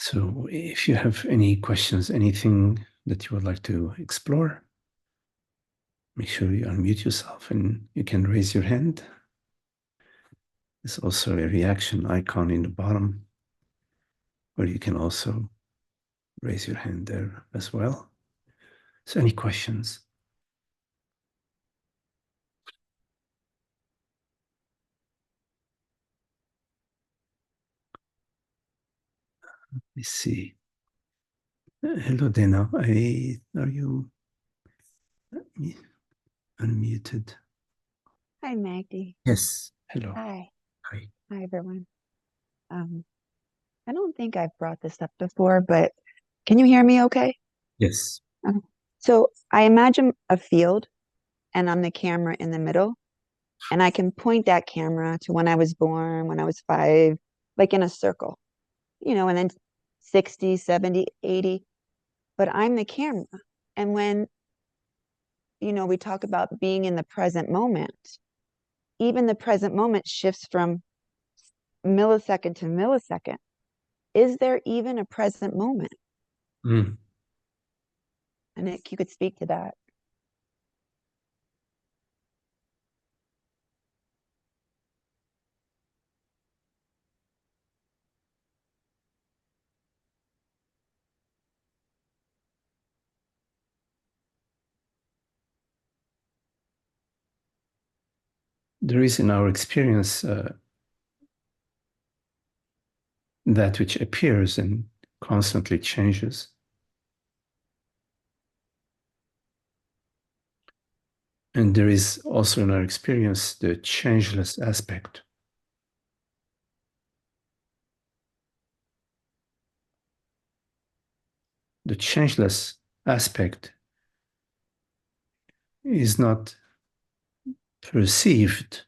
So if you have any questions, anything that you would like to explore, make sure you unmute yourself and you can raise your hand. There's also a reaction icon in the bottom where you can also raise your hand there as well. So any questions? Let's see. Hello, Dana. Are you unmuted? Hi, Magdi. Yes. Hello. Hi. Hi. Hi, everyone. I don't think I've brought this up before, but can you hear me okay? Yes. Okay. So I imagine a field and I'm the camera in the middle, and I can point that camera to when I was born, when I was 5, like in a circle, and then 60, 70, 80, but I'm the camera. And when, we talk about being in the present moment, even the present moment shifts from millisecond to millisecond. Is there even a present moment? Mm. And if you could speak to that. There is in our experience that which appears and constantly changes. And there is also in our experience the changeless aspect. The changeless aspect is not perceived,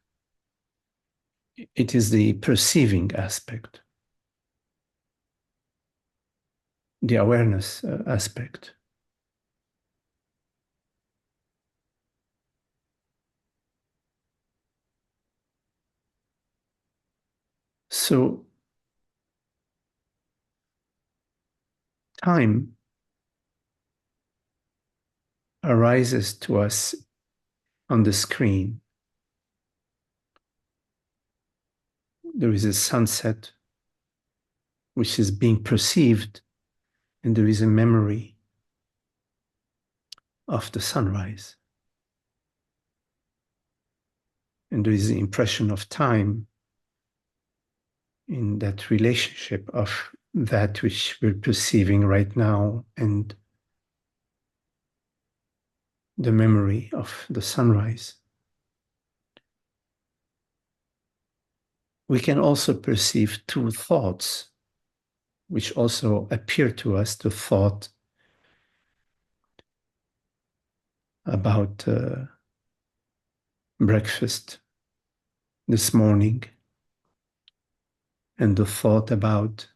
it is the perceiving aspect, the awareness aspect. So time arises to us on the screen. There is a sunset which is being perceived, and there is a memory of the sunrise. And there is the impression of time in that relationship of that which we're perceiving right now and the memory of the sunrise. We can also perceive two thoughts, which also appear to us, the thought about breakfast this morning and the thought about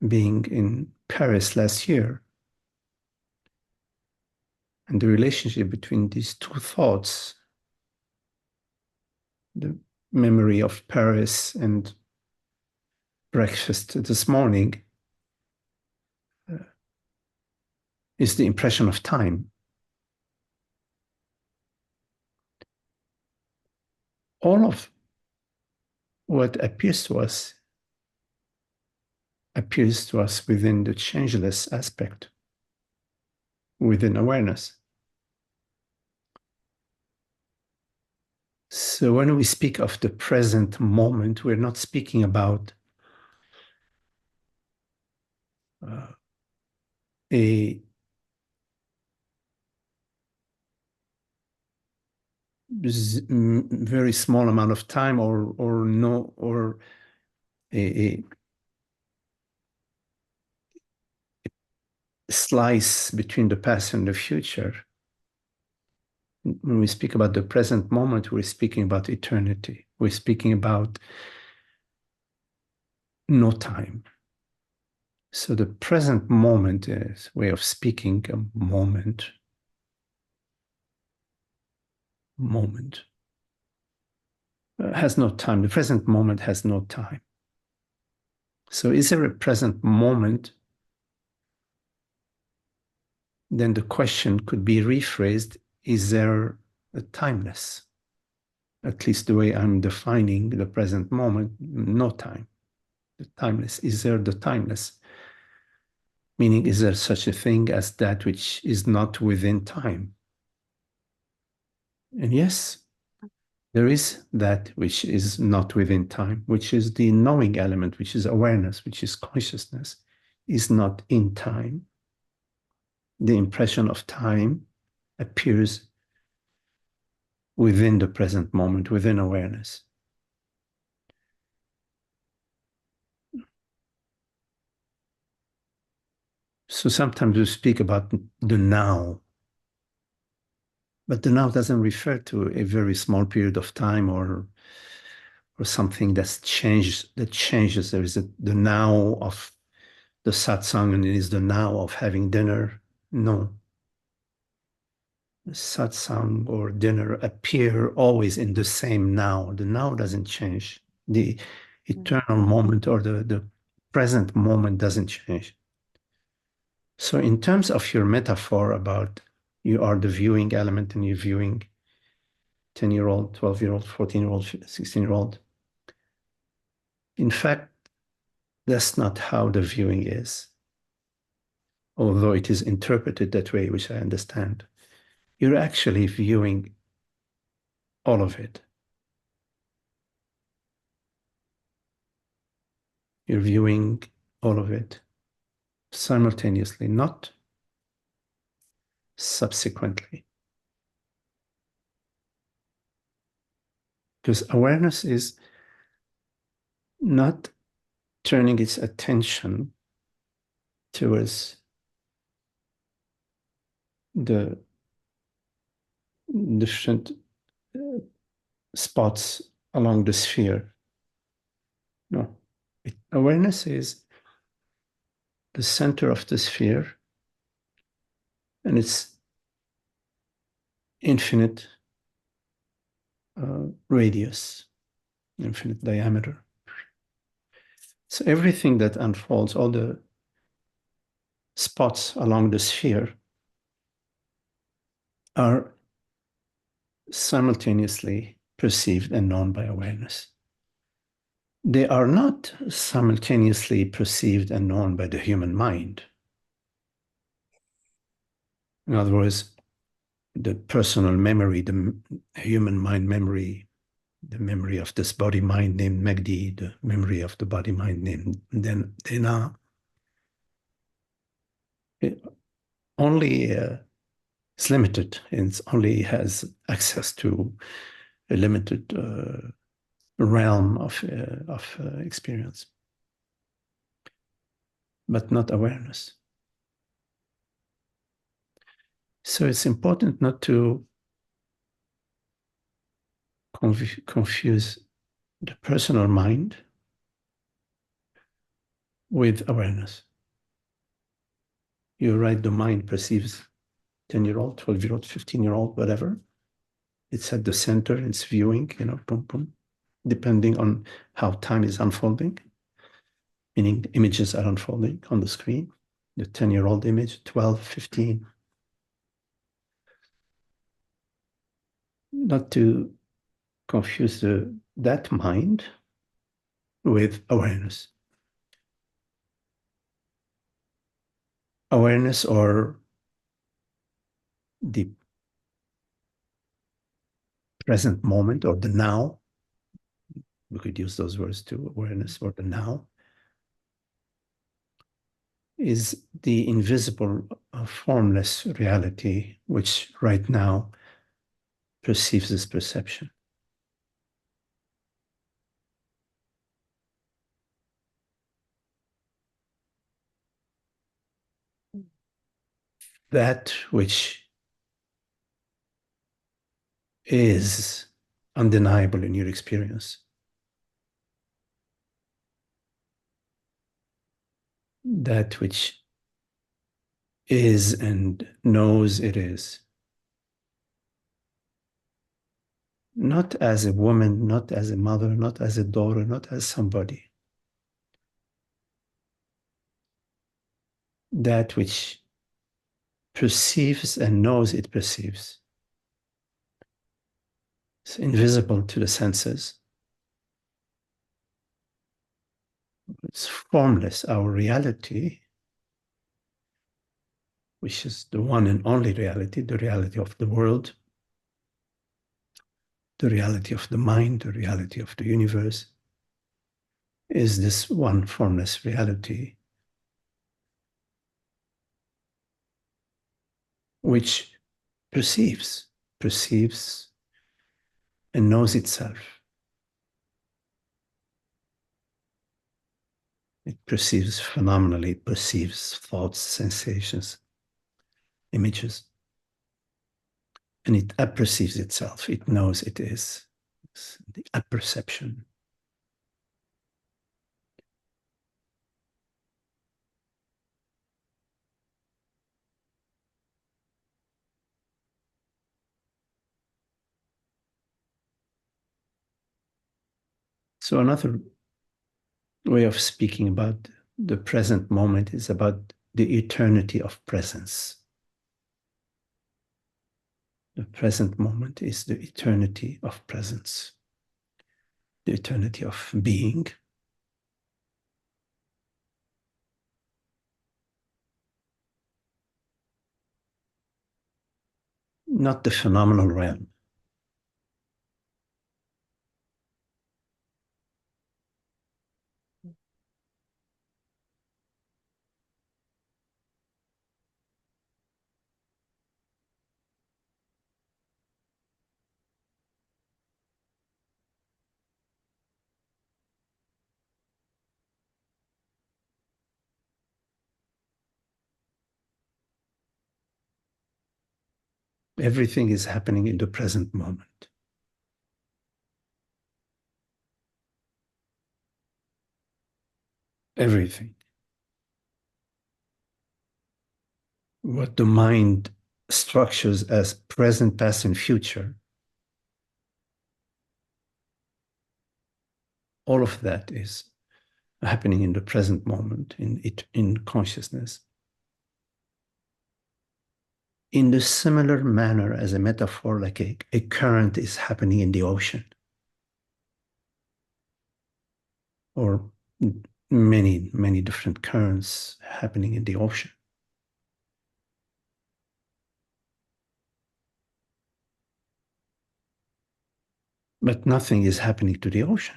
being in Paris last year. And the relationship between these two thoughts, the memory of Paris and breakfast this morning, is the impression of time. All of what appears to us within the changeless aspect, within awareness. So when we speak of the present moment, we're not speaking about a very small amount of time or a slice between the past and the future. When we speak about the present moment, we're speaking about eternity. We're speaking about no time. So the present moment is a way of speaking a moment. Has no time. The present moment has no time. So is there a present moment? Then the question could be rephrased, is there a timeless? At least the way I'm defining the present moment, no time. The timeless. Is there the timeless? Meaning, is there such a thing as that which is not within time? And yes, there is that which is not within time, which is the knowing element, which is awareness, which is consciousness, is not in time. The impression of time appears within the present moment, within awareness. So sometimes we speak about the now, but the now doesn't refer to a very small period of time or something that's changed, that changes. There is the now of the satsang and it is the now of having dinner. No. Satsang or dinner appear always in the same now. The now doesn't change. The eternal moment or the present moment doesn't change. So in terms of your metaphor about you are the viewing element and you're viewing 10-year-old, 12-year-old, 14-year-old, 16-year-old, in fact, that's not how the viewing is, although it is interpreted that way, which I understand. You're actually viewing all of it. You're viewing all of it simultaneously, not subsequently. Because awareness is not turning its attention towards the different spots along the sphere. No. Awareness is the center of the sphere and its infinite radius, infinite diameter. So everything that unfolds, all the spots along the sphere are simultaneously perceived and known by awareness. They are not simultaneously perceived and known by the human mind. In other words, the personal memory, the human mind memory, the memory of this body mind named Magdi, the memory of the body mind named Dena, it only is limited and it only has access to a limited realm of experience, but not awareness. So it's important not to confuse the personal mind with awareness. You're right, the mind perceives 10-year-old, 12-year-old, 15-year-old, whatever. It's at the center, it's viewing, boom, boom, depending on how time is unfolding, meaning images are unfolding on the screen. The 10-year-old image, 12, 15. Not to confuse that mind with awareness. Awareness or the present moment or the now, we could use those words too, awareness or the now, is the invisible, formless reality which right now perceives this perception. That which is undeniable in your experience. That which is and knows it is. Not as a woman, not as a mother, not as a daughter, not as somebody. that which perceives and knows it perceives. It's invisible to the senses. It's formless. Our reality, which is the one and only reality, the reality of the world, the reality of the mind, the reality of the universe, is this one formless reality, which perceives and knows itself. It perceives phenomenally, it perceives thoughts, sensations, images, and it apperceives itself. It knows it is. It's the apperception. So another way of speaking about the present moment is about the eternity of presence. The present moment is the eternity of presence, the eternity of being. Not the phenomenal realm. Everything is happening in the present moment. Everything. What the mind structures as present, past, and future, all of that is happening in the present moment, in consciousness. In the similar manner as a metaphor, like a current is happening in the ocean, or many, many different currents happening in the ocean. But nothing is happening to the ocean.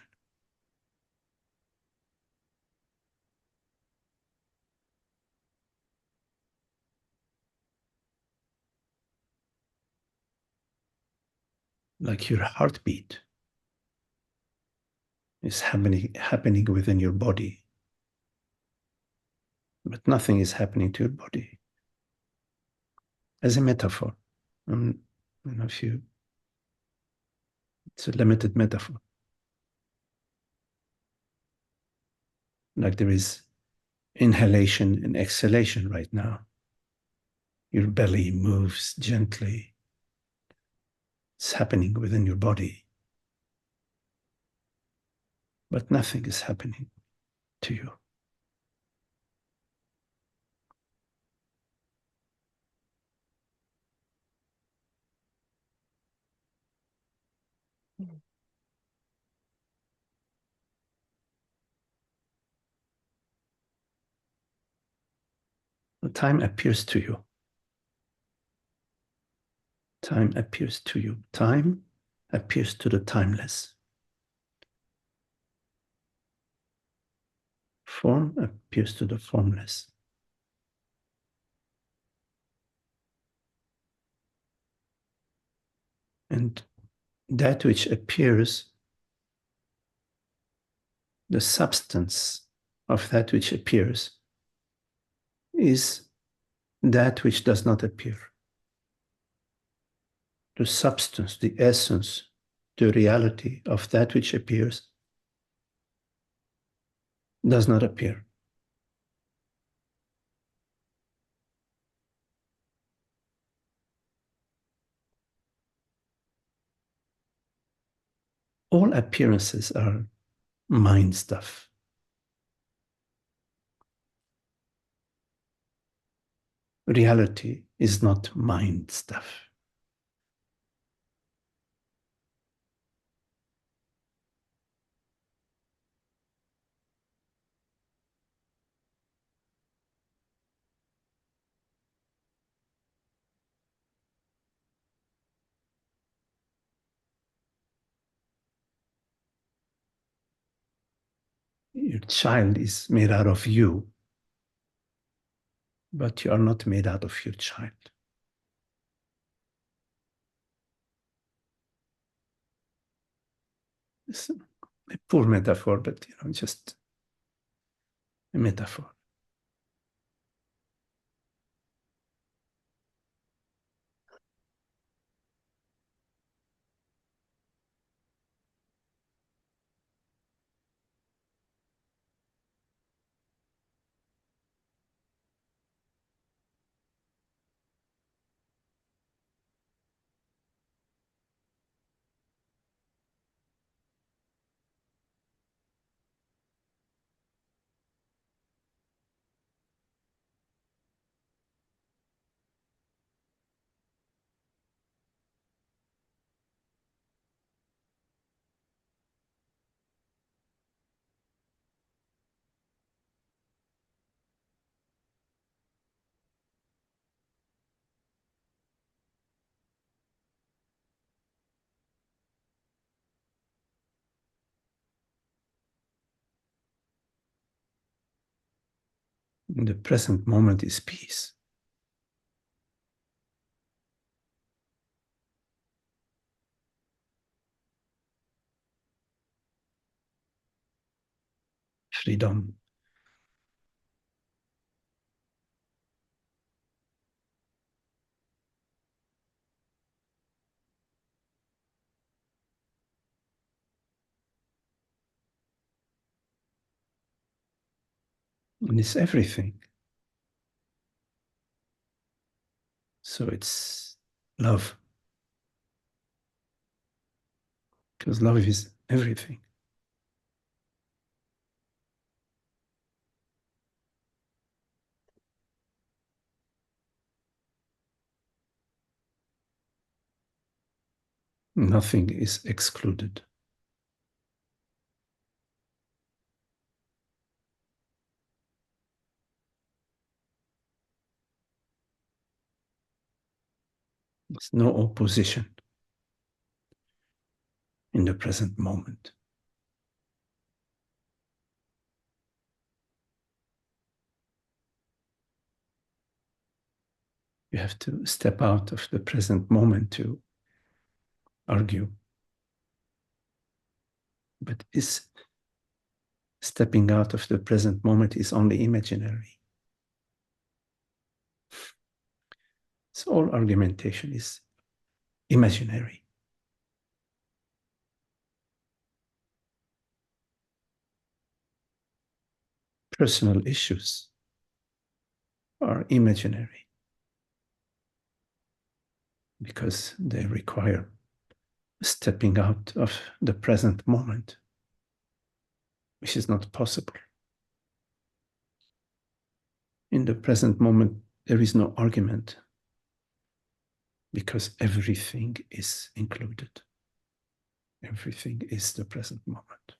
Like your heartbeat is happening within your body, but nothing is happening to your body. As a metaphor, I don't know if you, it's a limited metaphor. Like there is inhalation and exhalation right now. Your belly moves gently. It's happening within your body, but nothing is happening to you. The time appears to you. Time appears to you. Time appears to the timeless. Form appears to the formless. And that which appears, the substance of that which appears, is that which does not appear. The substance, the essence, the reality of that which appears does not appear. All appearances are mind stuff. reality is not mind stuff. Your child is made out of you, but you are not made out of your child. It's a poor metaphor, but just a metaphor. In the present moment is peace. Freedom. And it's everything. So it's love. Because love is everything. Nothing is excluded. There's no opposition in the present moment. You have to step out of the present moment to argue. But is stepping out of the present moment is only imaginary. So all argumentation is imaginary. Personal issues are imaginary because they require stepping out of the present moment, which is not possible. In the present moment, there is no argument because everything is included. Everything is the present moment.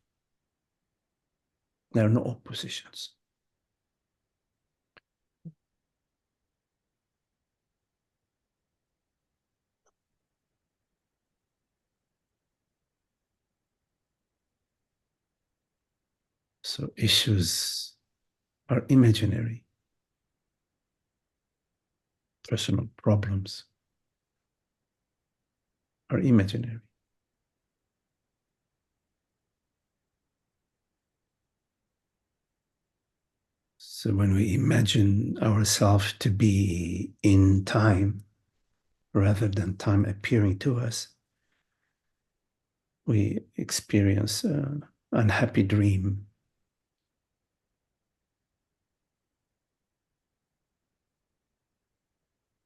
There are no oppositions. So issues are imaginary. Personal problems are imaginary. So when we imagine ourselves to be in time rather than time appearing to us, we experience an unhappy dream.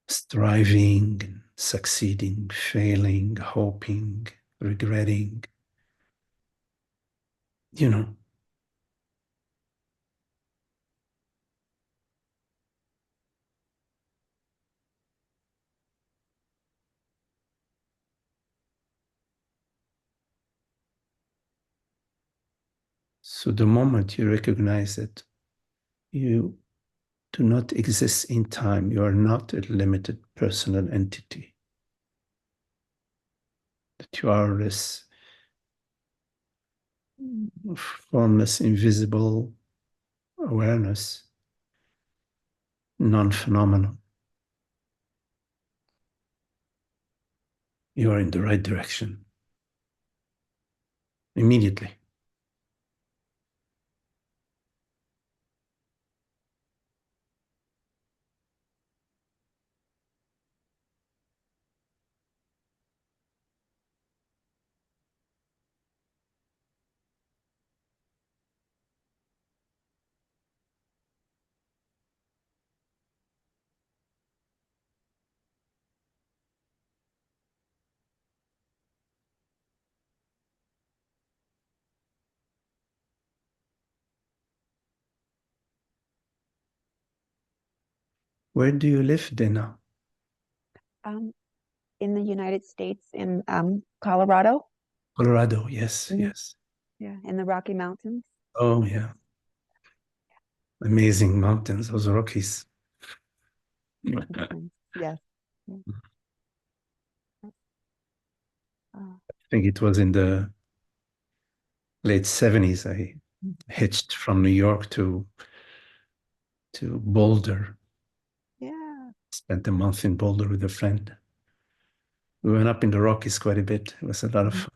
Striving, succeeding, failing, hoping, regretting, you know. So the moment you recognize that you do not exist in time, you are not a limited personal entity, that you are this formless, invisible awareness, non-phenomenal. You are in the right direction immediately. Where do you live, Dana? Um, in the United States, in Colorado. Colorado, yes, Mhm. yes. Yeah, in the Rocky Mountains. Oh, yeah. Amazing mountains, those Rockies. I Mhm. Yes. Yeah. Uh, think it was in the late 70s. I hitched from New York to Boulder. yeah. Spent a month in Boulder with a friend. We went up in the Rockies quite a bit. It was a lot of Mhm. fun.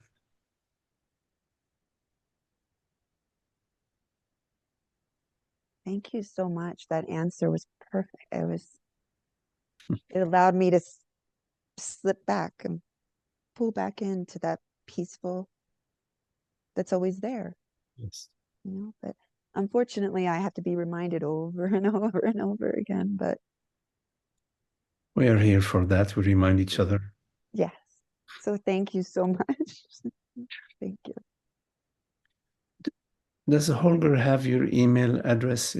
Thank you so much. That answer was perfect. It allowed me to slip back and pull back into that peaceful that's always there, Yes. but unfortunately I have to be reminded over and over and over again. But We are here for that. We remind each other. yes. So thank you so much. Thank you. Does Holger have your email address?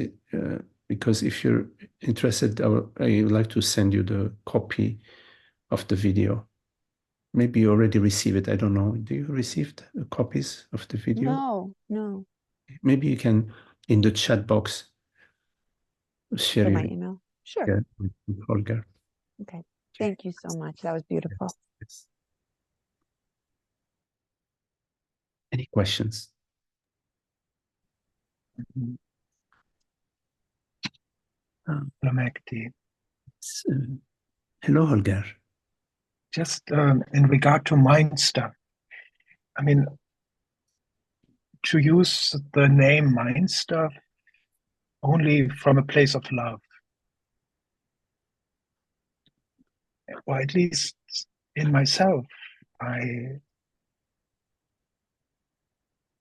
Because if you're interested, I would like to send you the copy of the video. Maybe you already received it. I don't know. Do you received copies of the video? No, no. Maybe you can, in the chat box, share For your my email. Sure. yeah, with Holger. Okay. Okay. Thank you so much. That was beautiful. Yes, yes. Any questions? Hello, Magdi. Hello, Holger. Just in regard to mind stuff, I mean, to use the name mind stuff only from a place of love, or at least in myself, I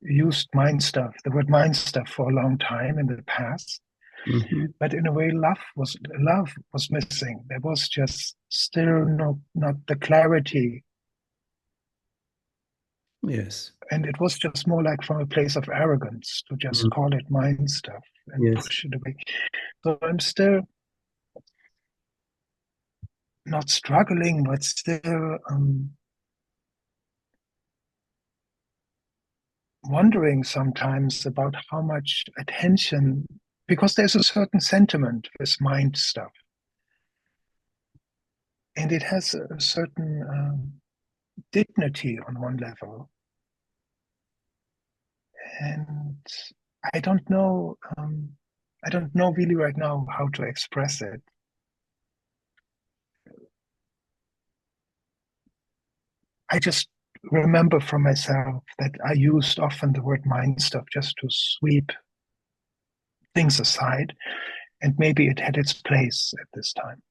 used mind stuff, the word mind stuff, for a long time in the past. Mhm. But in a way, love was missing. There was just still not the clarity, Yes. and it was just more like from a place of arrogance to just Mm. call it mind stuff and Yes. push it away. So I'm still not struggling, but still wondering sometimes about how much attention, because there's a certain sentiment with mind stuff, and it has a certain dignity on one level. And I don't know, I don't know really right now how to express it. I just remember from myself that I used often the word mind stuff just to sweep things aside, and maybe it had its place at this time.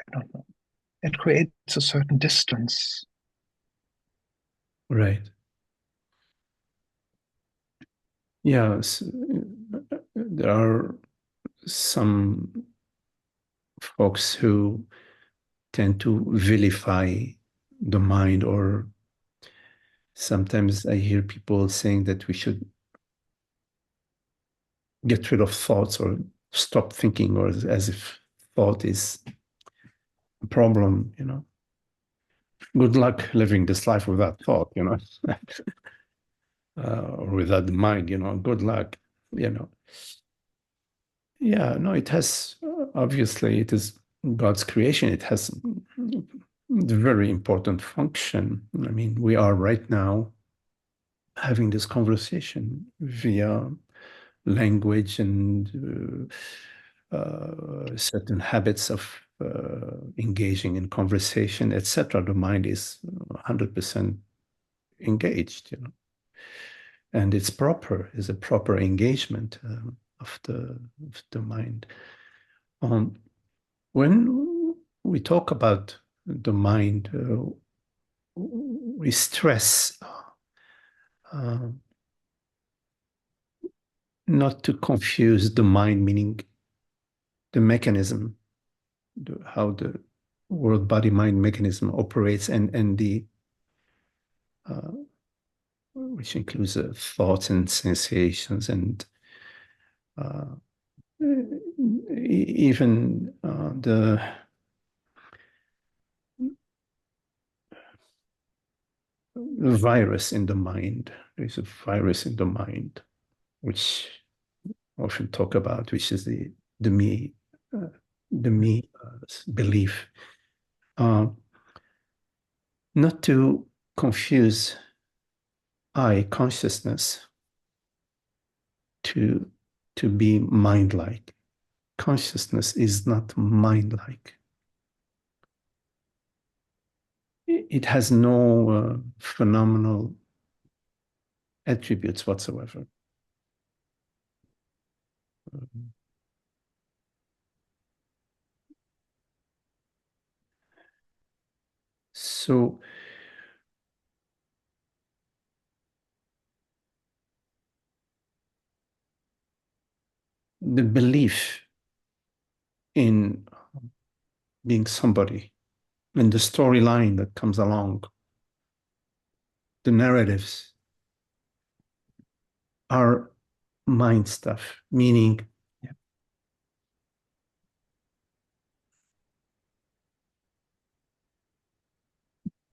I don't know. It creates a certain distance. Right. Yes. There are some folks who tend to vilify the mind, or sometimes I hear people saying that we should get rid of thoughts or stop thinking, or as if thought is a problem. Good luck living this life without thought. or without the mind, good luck, Yeah, no, it has, obviously, it is God's creation. It has a very important function. I mean, we are right now having this conversation via language and certain habits of engaging in conversation, etc. The mind is 100% engaged, and it's proper, is a proper engagement of the mind. When we talk about the mind, we stress uh, not to confuse the mind, meaning the mechanism, how the world body mind mechanism operates, and the which includes thoughts and sensations and even the virus in the mind. There's a virus in the mind, which I often talk about, which is the me, belief. Not to confuse I consciousness to be mind-like. Consciousness is not mind-like. It has no phenomenal attributes whatsoever. So the belief in being somebody and the storyline that comes along, the narratives are mind stuff, meaning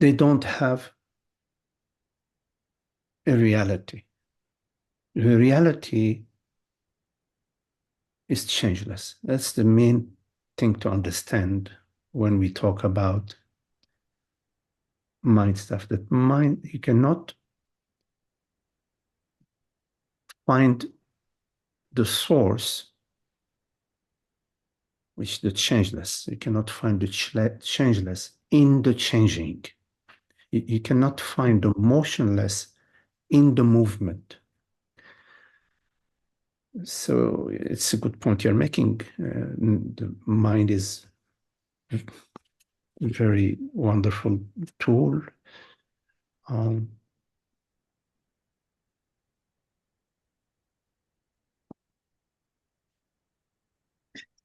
they don't have a reality. The reality is changeless. That's the main thing to understand when we talk about mind stuff. That mind, you cannot find the source, which the changeless. You cannot find the changeless in the changing. You cannot find the motionless in the movement. So it's a good point you're making. The mind is a very wonderful tool. I'm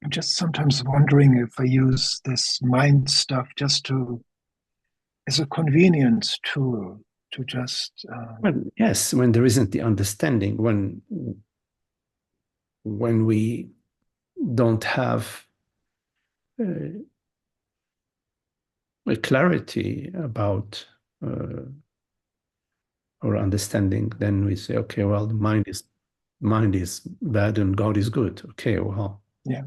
just sometimes wondering if I use this mind stuff just as a convenience tool to just. Well, yes, when there isn't the understanding, when we don't have a clarity about our understanding, then we say, okay, well, the mind is bad and God is good. Okay, well, Yeah.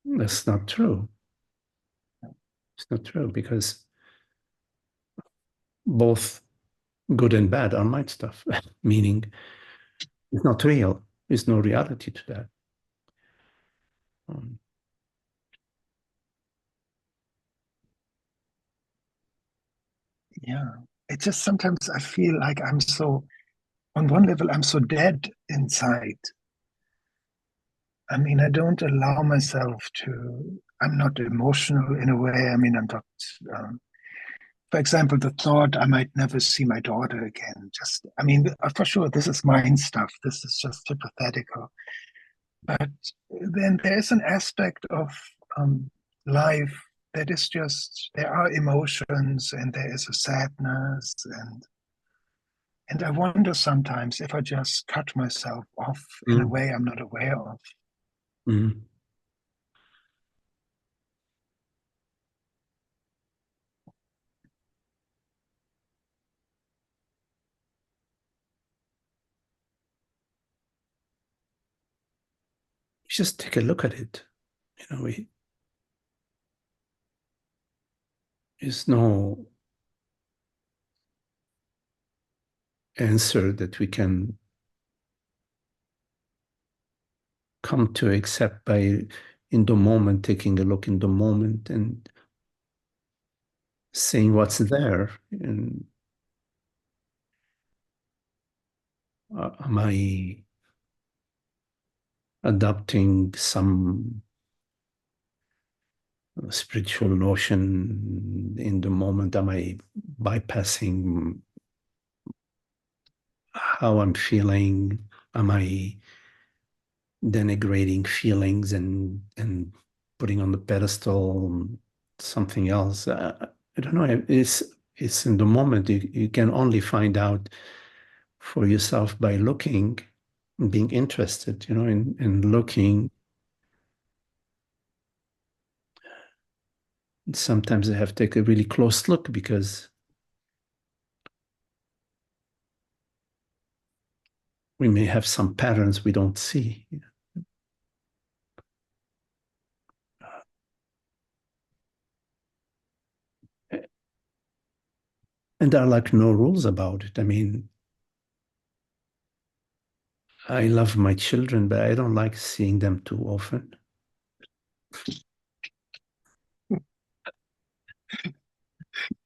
that's not true. It's not true because both good and bad are mind stuff, meaning it's not real. There's no reality to that. Yeah. It's just sometimes I feel like on one level, I'm so dead inside. I mean, I don't allow myself I'm not emotional in a way. I mean, I'm not, for example, the thought I might never see my daughter again. I mean, for sure, this is mind stuff. This is just hypothetical. But then there's an aspect of life that is just, there are emotions and there is a sadness. And I wonder sometimes if I just cut myself off in a way I'm not aware of. Mm. just take a look at it. There's no answer that we can come to except by in the moment, taking a look in the moment and seeing what's there. And am I adopting some spiritual notion in the moment? Am I bypassing how I'm feeling? Am I denigrating feelings and putting on the pedestal something else? I don't know. It's in the moment. You can only find out for yourself by looking, being interested, in looking. Sometimes I have to take a really close look because we may have some patterns we don't see. And there are like no rules about it. I mean, I love my children, but I don't like seeing them too often.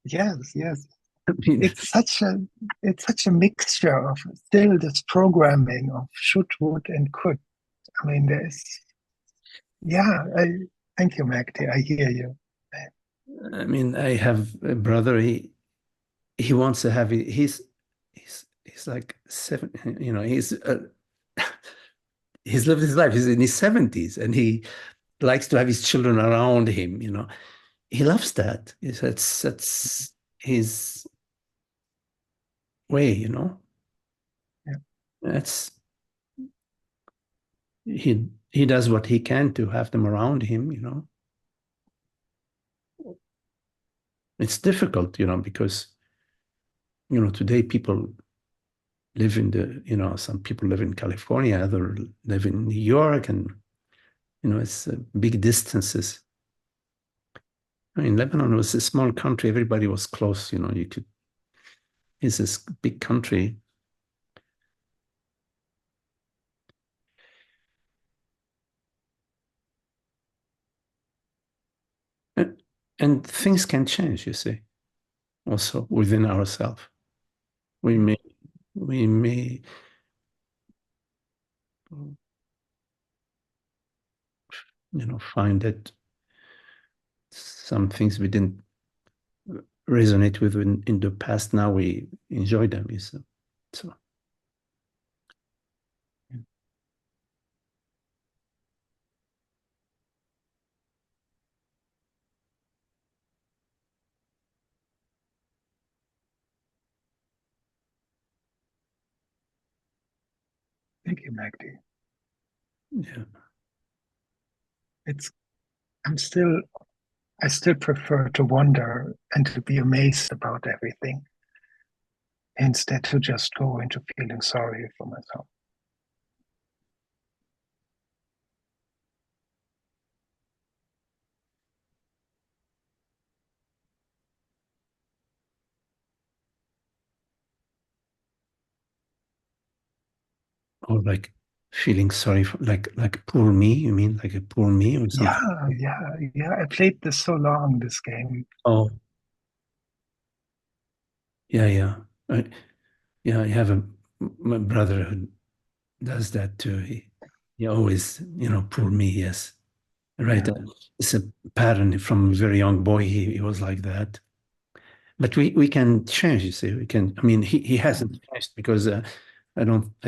Yes, yes. I mean, It's such a mixture of still this programming of should, would, and could. I mean, I thank you, Magdi. I hear you. I have a brother. He wants to have it. He's like seven. He's lived his life. He's in his 70s, and he likes to have his children around him. He loves that. That's his way. Yeah. That's he does what he can to have them around him. It's difficult, because today people live some people live in California, others live in New York, and it's big distances. I mean, Lebanon was a small country, everybody was close, it's this big country. And things can change, you see, also within ourselves. We may find that some things we didn't resonate with in the past, now we enjoy them. So Thank you, Magdi. yeah. It's I still prefer to wonder and to be amazed about everything instead to just go into feeling sorry for myself. Or like feeling sorry for like poor me, you mean like a poor me or something? Yeah. I played this so long, this game. Oh, yeah. I, yeah, I have my brother who does that too. He always, poor me, yes. Right. Yeah. It's a pattern from a very young boy. He was like that. But we can change, you see. We can, I mean, he hasn't changed because I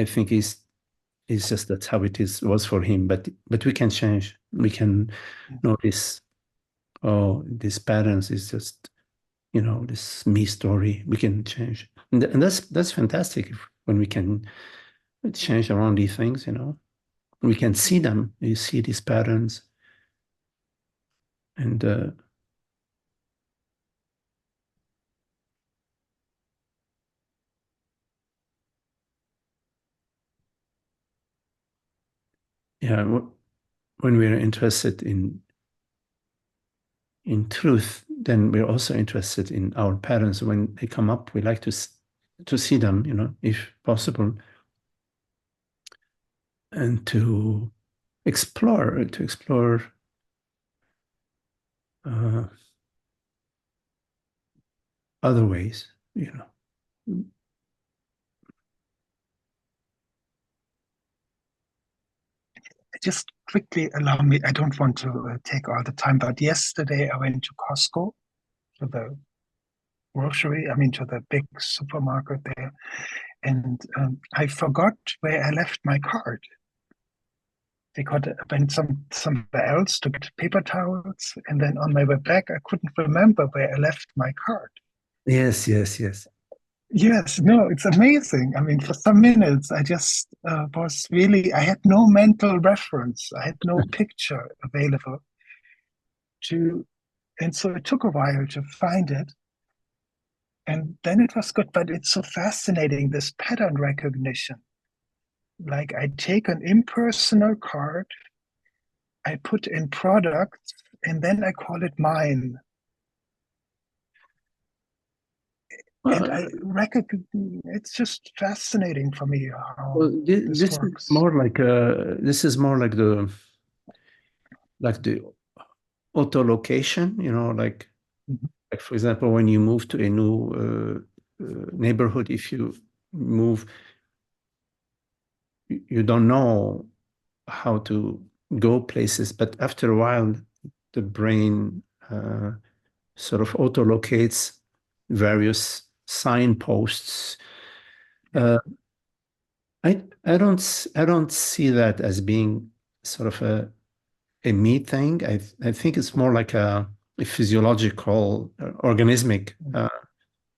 think he's just that's how it was for him. But we can change. We can notice, oh, these patterns is just, this me story. We can change. And that's fantastic when we can change around these things. We can see them. You see these patterns. And yeah, when we're interested in truth, then we're also interested in our patterns. When they come up, we like to see them, if possible, and to explore other ways. Just quickly allow me, I don't want to take all the time, but yesterday I went to Costco, to the grocery, to the big supermarket there, and I forgot where I left my card. Because I went somewhere else to get paper towels, and then on my way back, I couldn't remember where I left my card. Yes. Yes, no, it's amazing. For some minutes, I just I had no mental reference. I had no picture available and so it took a while to find it. And then it was good, but it's so fascinating, this pattern recognition. Like I take an impersonal card, I put in products, and then I call it mine. And I recognize, it's just fascinating for me how this works. This is more like the auto location, like for example, when you move to a new neighborhood, if you move, you don't know how to go places, but after a while, the brain sort of auto locates various signposts. I don't see that as being sort of a me thing. I think it's more like a physiological, organismic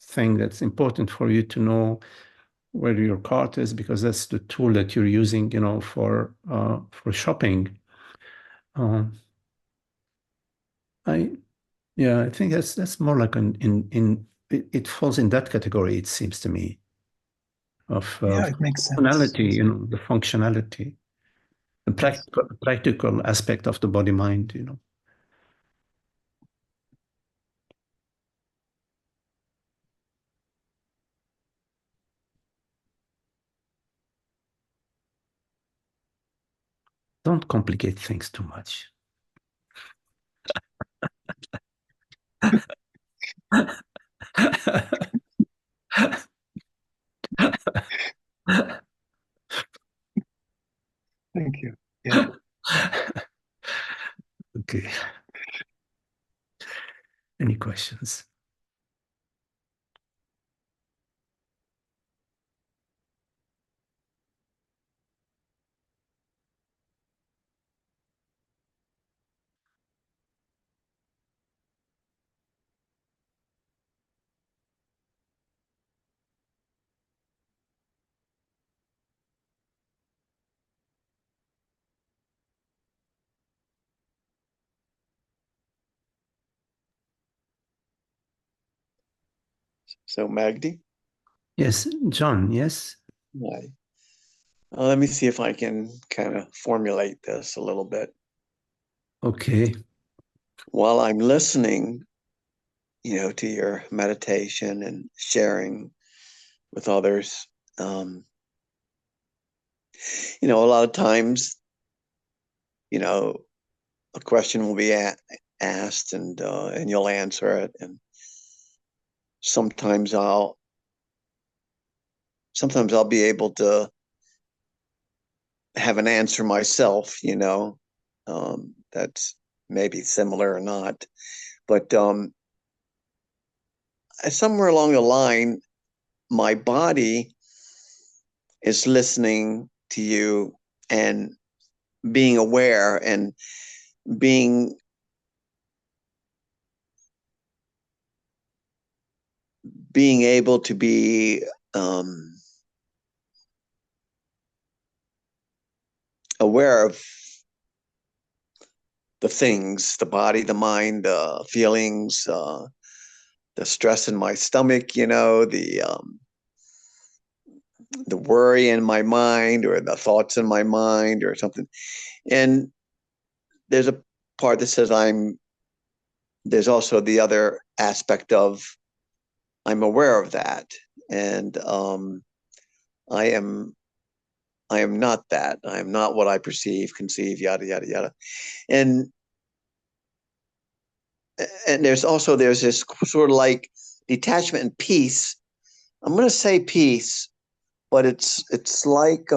thing that's important for you to know where your cart is, because that's the tool that you're using, for shopping. I think that's more like it falls in that category, it seems to me, of it makes sense. functionality, the functionality, the practical aspect of the body mind, Don't complicate things too much. Thank you. Yeah. Okay. Any questions? So Magdi? Yes, John, yes? Hi. Let me see if I can kind of formulate this a little bit. Okay. While I'm listening, to your meditation and sharing with others, a lot of times, a question will be asked and you'll answer it. And sometimes I'll be able to have an answer myself, that's maybe similar or not. But somewhere along the line, my body is listening to you and being aware and being able to be aware of the things, the body, the mind, the feelings, the stress in my stomach, the worry in my mind or the thoughts in my mind or something. And there's a part that says there's also the other aspect of I'm aware of that. And I am not that. I am not what I perceive, conceive, yada, yada, yada. And there's this sort of like detachment and peace. I'm going to say peace, but it's like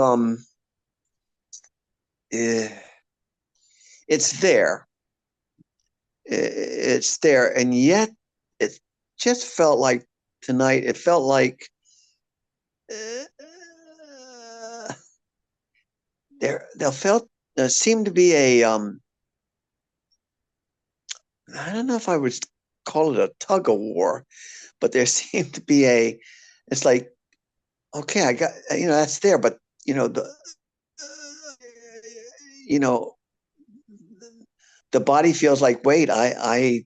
it's there. It's there, and yet it just felt like tonight. It felt like there seemed to be a I don't know if I would call it a tug of war, but there seemed to be it's like, okay, I got, that's there, but you know, the body feels like, wait, there's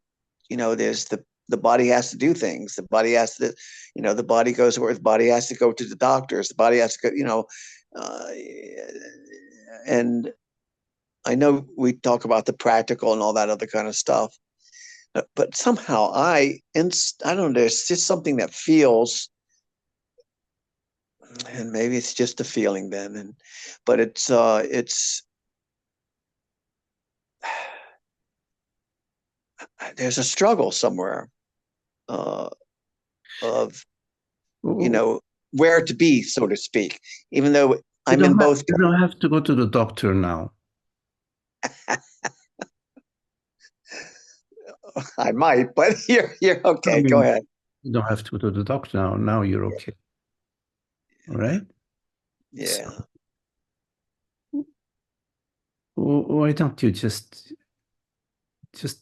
the body has to do things. The body has to, the body goes where the body has to go to the doctors. The body has to go, and I know we talk about the practical and all that other kind of stuff, but somehow I don't know, there's just something that feels, and maybe it's just a feeling then, but it's there's a struggle somewhere of where to be, so to speak, even though I'm in both. You don't have to go to the doctor now. I might, but you're okay. Go ahead. You don't have to go to the doctor now. Now you're okay. All right? Yeah. So, why don't you just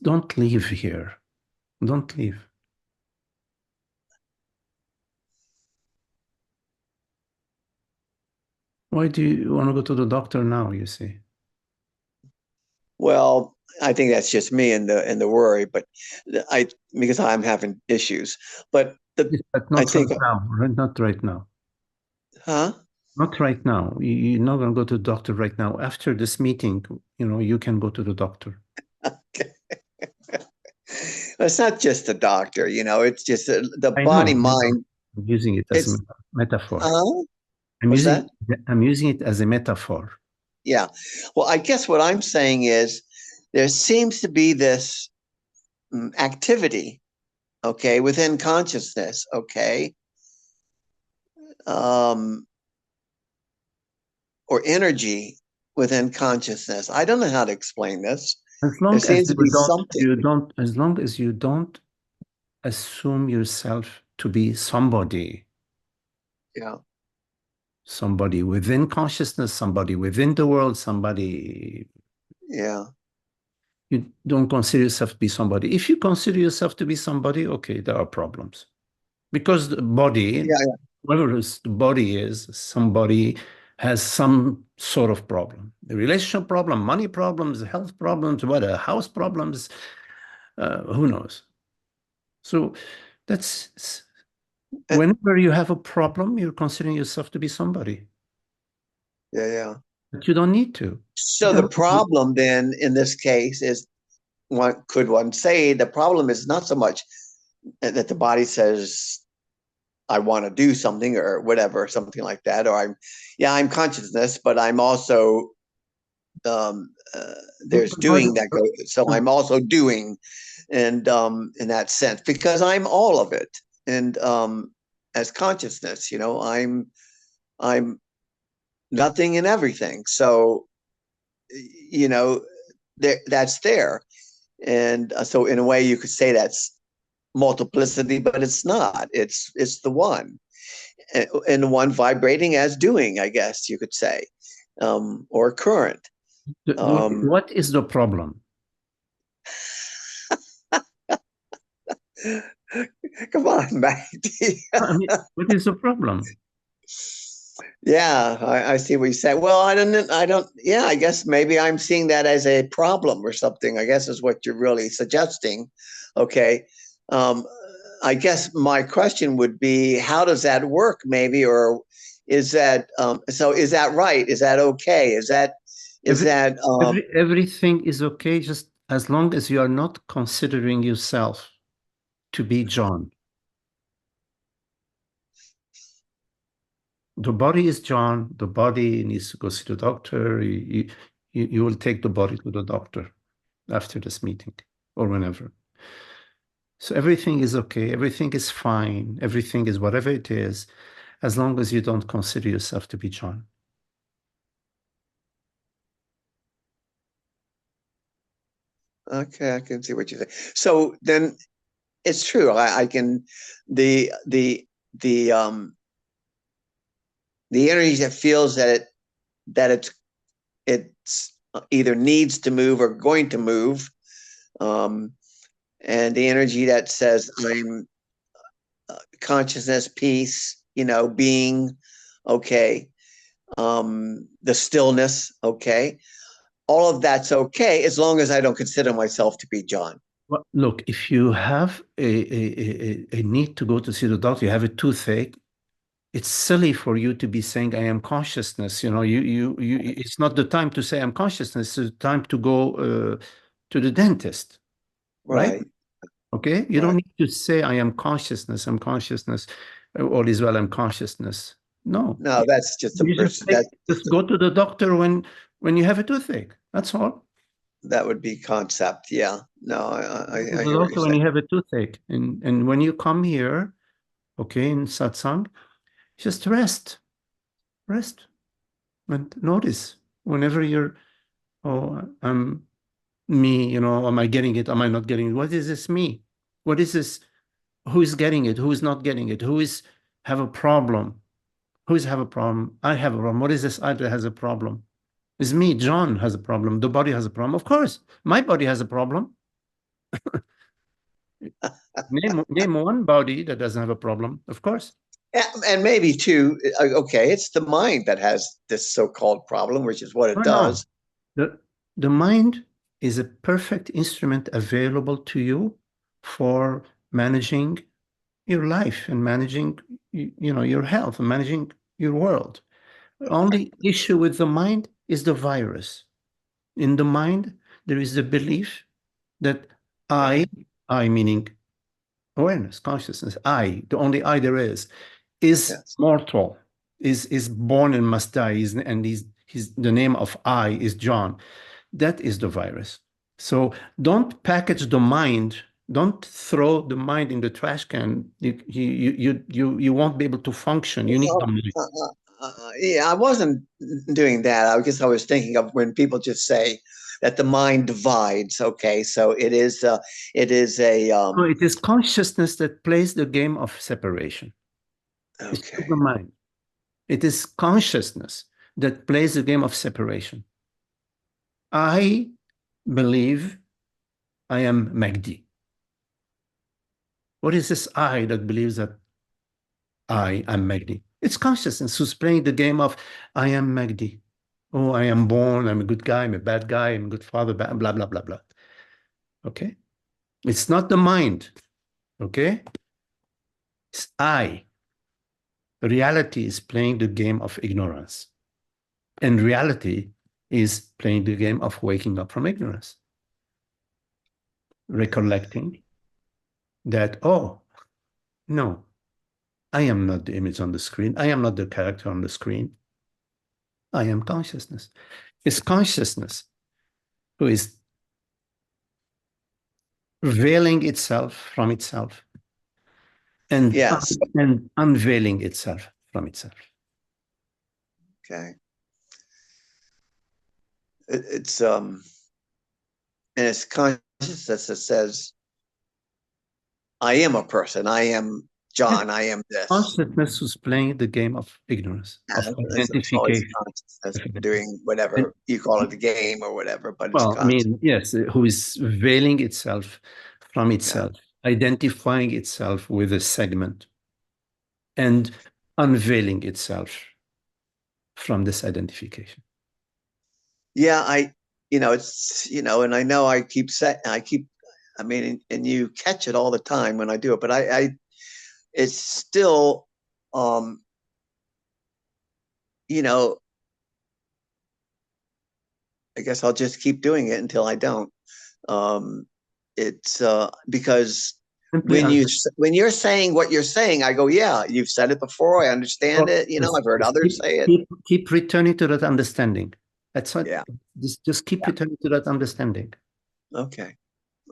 don't leave here. Don't leave. Why do you want to go to the doctor now, you see? Well, I think that's just me and the worry, but because I'm having issues. But not right now, right? Not right now. Huh? Not right now. You're not going to go to the doctor right now. After this meeting, you can go to the doctor. Okay. It's not just the doctor, it's just the body mind. I'm using it as a metaphor. I'm using it as a metaphor. Yeah. Well, I guess what I'm saying is there seems to be this activity, okay, within consciousness, okay, or energy within consciousness. I don't know how to explain this. As long as you don't assume yourself to be somebody. Yeah. Somebody within consciousness, somebody within the world, somebody. Yeah. You don't consider yourself to be somebody. If you consider yourself to be somebody, okay, there are problems. Because the body, whatever the body is, somebody has some sort of problem. The relational problem, money problems, health problems, whatever, house problems, who knows? So that's whenever you have a problem, you're considering yourself to be somebody. Yeah. But you don't need to. So the problem then in this case is, could one say the problem is not so much that the body says, I want to do something or whatever, something like that, or I'm consciousness, but I'm also there's doing that goes, so I'm also doing, and in that sense, because I'm all of it, and as consciousness, I'm nothing and everything. So that's there, and so in a way you could say that's multiplicity, but it's not. It's the one, and the one vibrating as doing, I guess you could say, or current. What is the problem? Come on, Magdi. What is the problem? Yeah, I see what you say. Well, I don't. Yeah, I guess maybe I'm seeing that as a problem or something, I guess is what you're really suggesting. Okay. I guess my question would be, how does that work maybe, or is that, so is that right? Is that okay? Is that, Is that everything is okay just as long as you are not considering yourself to be John. The body is John. The body needs to go see the doctor. You will take the body to the doctor after this meeting or whenever. So everything is okay. Everything is fine. Everything is whatever it is, as long as you don't consider yourself to be John. okay? I can see what you say. So then, it's true. I can the energy that feels that it's either needs to move or going to move, and the energy that says I'm consciousness, peace, being, okay, the stillness, okay, all of that's okay as long as I don't consider myself to be John. Well, look, if you have a need to go to see the doctor, you have a toothache, it's silly for you to be saying I am consciousness. It's not the time to say I'm consciousness. It's the time to go to the dentist, right? Okay, you don't need to say I am consciousness. I'm consciousness. All is well. I'm consciousness. No, that's just a you person. just go to the doctor when you have a toothache. That's all. That would be concept. Yeah. No, I Go to the hear what doctor you're when saying. you have a toothache, and when you come here, okay, in satsang, just rest, and notice whenever you're, oh, I'm me, am I getting it? Am I not getting it? What is this me? What is this? Who is getting it? Who is not getting it? Who is have a problem? Who is have a problem? I have a problem. What is this I that has a problem? It's me. John has a problem. The body has a problem. Of course, my body has a problem. Name one body that doesn't have a problem. Of course. And maybe too, okay, it's the mind that has this so-called problem, which is what it does. The mind is a perfect instrument available to you for managing your life and managing, your health and managing your world. The only issue with the mind is the virus. In the mind, there is the belief that I meaning awareness, consciousness, the only I there is Yes. mortal, is born and must die, the name of I is John. That is the virus. So don't package the mind. Don't throw the mind in the trash can. You won't be able to function. You need the mind. Yeah, I wasn't doing that. I guess I was thinking of when people just say that the mind divides. Okay, so it is a So it is consciousness that plays the game of separation. It's okay. the mind. It is consciousness that plays the game of separation. I believe I am Magdi. What is this I that believes that I am Magdi? It's consciousness who's playing the game of I am Magdi. Oh, I am born, I'm a good guy, I'm a bad guy, I'm a good father, blah, blah, blah, blah. Okay? It's not the mind. Okay? It's I. Reality is playing the game of ignorance. And reality is playing the game of waking up from ignorance. Recollecting that, oh, no, I am not the image on the screen. I am not the character on the screen. I am consciousness. It's consciousness who is veiling itself from itself and, Yes. and unveiling itself from itself. Okay. It's and it's consciousness that says, I am a person. I am John. I am this. Consciousness is playing the game of ignorance, of identification. Consciousness doing whatever you call it, the game or whatever, but it's well, I mean, yes, who is veiling itself from itself, identifying itself with a segment and unveiling itself from this identification. Yeah, it's, and I know I mean, and you catch it all the time when I do it, but it's still, I guess I'll just keep doing it until I don't. It's because Simply when you're saying what you're saying, I go, yeah, you've said it before. I understand it. You know, I've heard others say it. Keep returning to that understanding. That's what. Yeah. Just keep returning to that understanding. Okay.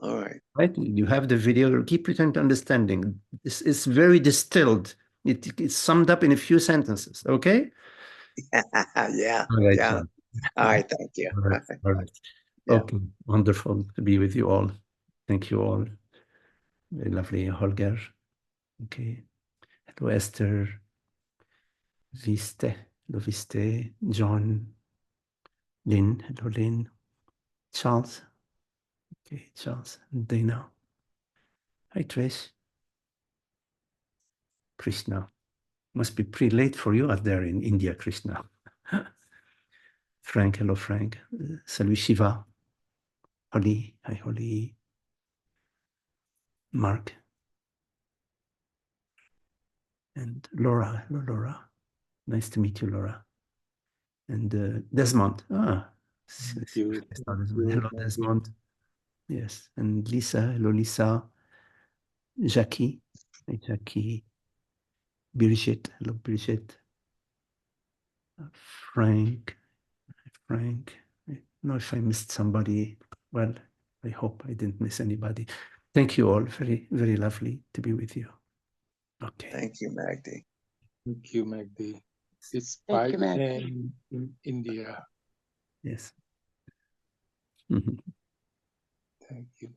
All right. Right? You have the video. Keep returning to understanding. This is very distilled. It's summed up in a few sentences. Okay. Yeah. All right, Yeah. John. All right. Thank you. All right. All right. Yeah. Okay. Wonderful to be with you all. Thank you all. Very lovely, Holger. Okay. Hello, Esther. Viste. Hello, Viste. John. Lynn. Hello, Lynn. Charles. Okay, Charles. Dana. Hi, Trish. Krishna. Must be pretty late for you out there in India, Krishna. Frank. Hello, Frank. Salut, Shiva. Holly. Hi, Holly. Mark. And Laura. Hello, Laura. Nice to meet you, Laura. And Desmond. Hello, Desmond. Yes. And Lisa. Hello, Lisa. Jackie. Hi, Jackie. Brigitte. Hello, Brigitte. Frank. Frank. I don't know if I missed somebody. Well, I hope I didn't miss anybody. Thank you all. Very, very lovely to be with you. Okay. Thank you, Magdi. Thank you, Magdi. It's Thank you, 5 Magdi. p.m. in India. Yes. Thank you.